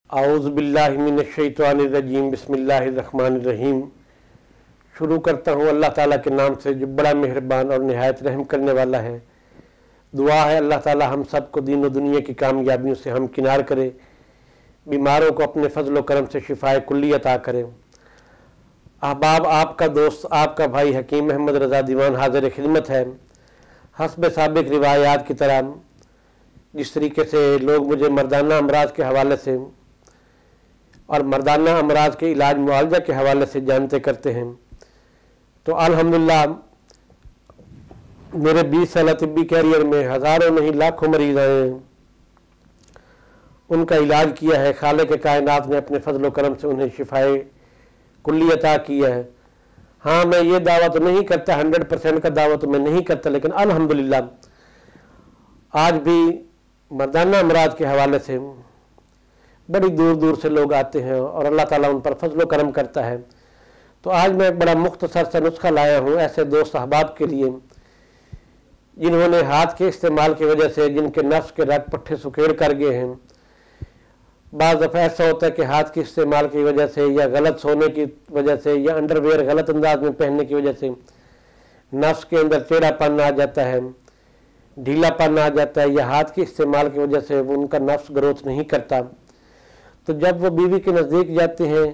आऊज़ु बिल्लाहि मिनश्शैतानिर्रजीम बिस्मिल्लाहिर्रहमानिर्रहीम। शुरू करता हूँ अल्लाह ताला के नाम से जो बड़ा मेहरबान और निहायत रहम करने वाला है। दुआ है अल्लाह ताला हम सब को दीन और दुनिया की कामयाबियों से हम किनार करे, बीमारों को अपने फजल व करम से शिफाए कुल्ली अता करे। अहबाब, आपका दोस्त आपका भाई हकीम अहमद रज़ा दीवान हाजिर खिदमत है। हस्ब साबिक रिवायात की तरह जिस तरीके से लोग मुझे मर्दाना अमराज के हवाले से और मर्दाना अमराज के इलाज मुआवजा के हवाले से जानते करते हैं, तो अल्हम्दुलिल्लाह मेरे 20 साल तिब्बी कैरियर में हज़ारों नहीं लाखों मरीज आए हैं, उनका इलाज किया है। खालिक कायनात ने अपने फजल व करम से उन्हें शिफाए कुल्ली अता किया है। हाँ, मैं ये दावा तो नहीं करता, 100% का दावा तो मैं नहीं करता, लेकिन अल्हम्दुलिल्लाह आज भी मर्दाना अमराज के हवाले से बड़ी दूर दूर से लोग आते हैं और अल्लाह ताला उन पर फजल व करम करता है। तो आज मैं एक बड़ा मुख्तसर सा नुस्खा लाया हूँ ऐसे दोस्त अहबाब के लिए जिन्होंने हाथ के इस्तेमाल की वजह से जिनके नफ्स के रग पट्टे सुखेड़ कर गए हैं। बाज़ दफ़ा ऐसा होता है कि हाथ के इस्तेमाल की वजह से या गलत सोने की वजह से या अंडरवेयर गलत अंदाज में पहनने की वजह से नफ्स के अंदर टेढ़ापन आ जाता है, ढीलापन आ जाता है, या हाथ के इस्तेमाल की वजह से वो उनका नफ्स ग्रोथ नहीं करता। तो जब वो बीवी के नज़दीक जाते हैं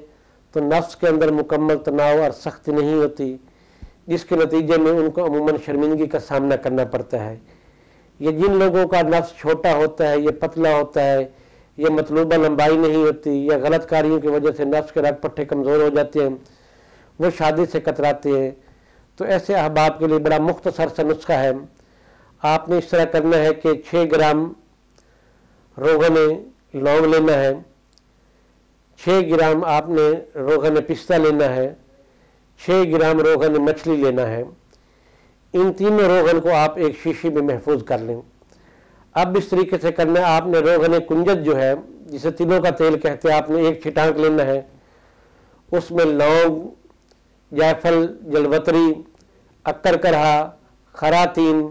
तो नफ्स के अंदर मुकम्मल तनाव और सख्ती नहीं होती, जिसके नतीजे में उनको अमूमन शर्मिंदगी का सामना करना पड़ता है। ये जिन लोगों का नफ्स छोटा होता है, ये पतला होता है, ये मतलूबा लंबाई नहीं होती, या गलत कार्यों की वजह से नफ्स के रग पट्टे कमज़ोर हो जाते हैं, वो शादी से कतराते हैं। तो ऐसे अहबाब के लिए बड़ा मुख्तसर सा नुस्खा है। आपने इस तरह करना है कि 6 ग्राम रोगन लौंग लेना है, 6 ग्राम आपने रोगन पिस्ता लेना है, 6 ग्राम रोगन मछली लेना है। इन तीनों रोगन को आप एक शीशी में महफूज कर लें। अब इस तरीके से करना है, आपने रोगन कुंजत जो है जिसे तिलों का तेल कहते हैं, आपने एक छिटांक लेना है। उसमें लौंग, जायफल, जलवतरी, अक्कर करहा, खरातीन,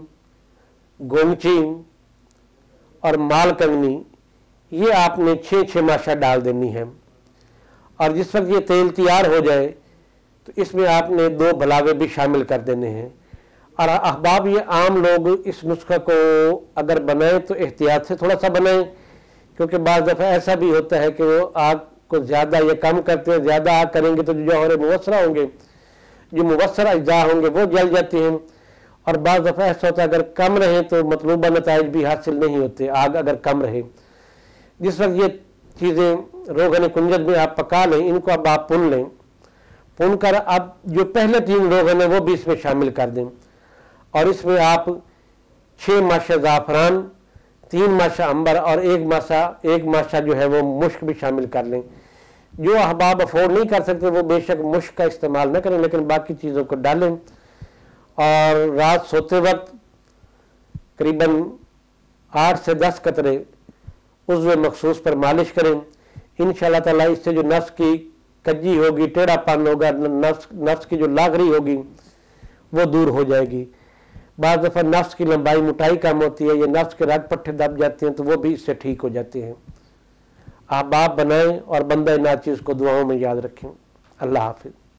गोमची और मालकंगनी, ये आपने 6 माशा डाल देनी है। और जिस वक्त ये तेल तैयार हो जाए तो इसमें आपने 2 भलावे भी शामिल कर देने हैं। और अहबाब, ये आम लोग इस नुस्खा को अगर बनाएं तो एहतियात से थोड़ा सा बनाएं, क्योंकि बाज़ दफ़ा ऐसा भी होता है कि वो आग को ज़्यादा या कम करते हैं। ज़्यादा आग करेंगे तो जो हमारे मुवस्सरा होंगे, जो मुवस्सरा अज्जा होंगे वो जल जाते हैं। और बाज़ दफ़ा ऐसा होता है अगर कम रहे तो मतलूबा नताइज भी हासिल नहीं होते, आग अगर कम रहे। जिस वक्त ये चीज़ें रोगन कुंजत में आप पका लें, इनको अब आप भून लें। भून कर अब जो पहले 3 रोगन है वो भी इसमें शामिल कर दें। और इसमें आप 6 माशा ज़ाफ़रान, 3 माशा अंबर और 1 माशा जो है वो मुश्क भी शामिल कर लें। जो अहबाब अफोर्ड नहीं कर सकते वो बेशक मुश्क का इस्तेमाल न करें, लेकिन बाकी चीज़ों को डालें। और रात सोते वक्त करीबन 8 से 10 कतरे उज़्व मखसूस पर मालिश करें। इंशाअल्लाह ताला इससे जो नफ्स की कज्जी होगी, टेढ़ापन होगा, नफ्स की जो लागरी होगी वो दूर हो जाएगी। बाज़ दफ़ा नफ्स की लंबाई मोटाई कम होती है, ये नफ्स के रग पट्टे दब जाते हैं, तो वो भी इससे ठीक हो जाते हैं। आप बनाएं और बंदा नाचीज़ को दुआओं में याद रखें। अल्लाह हाफ़िज़।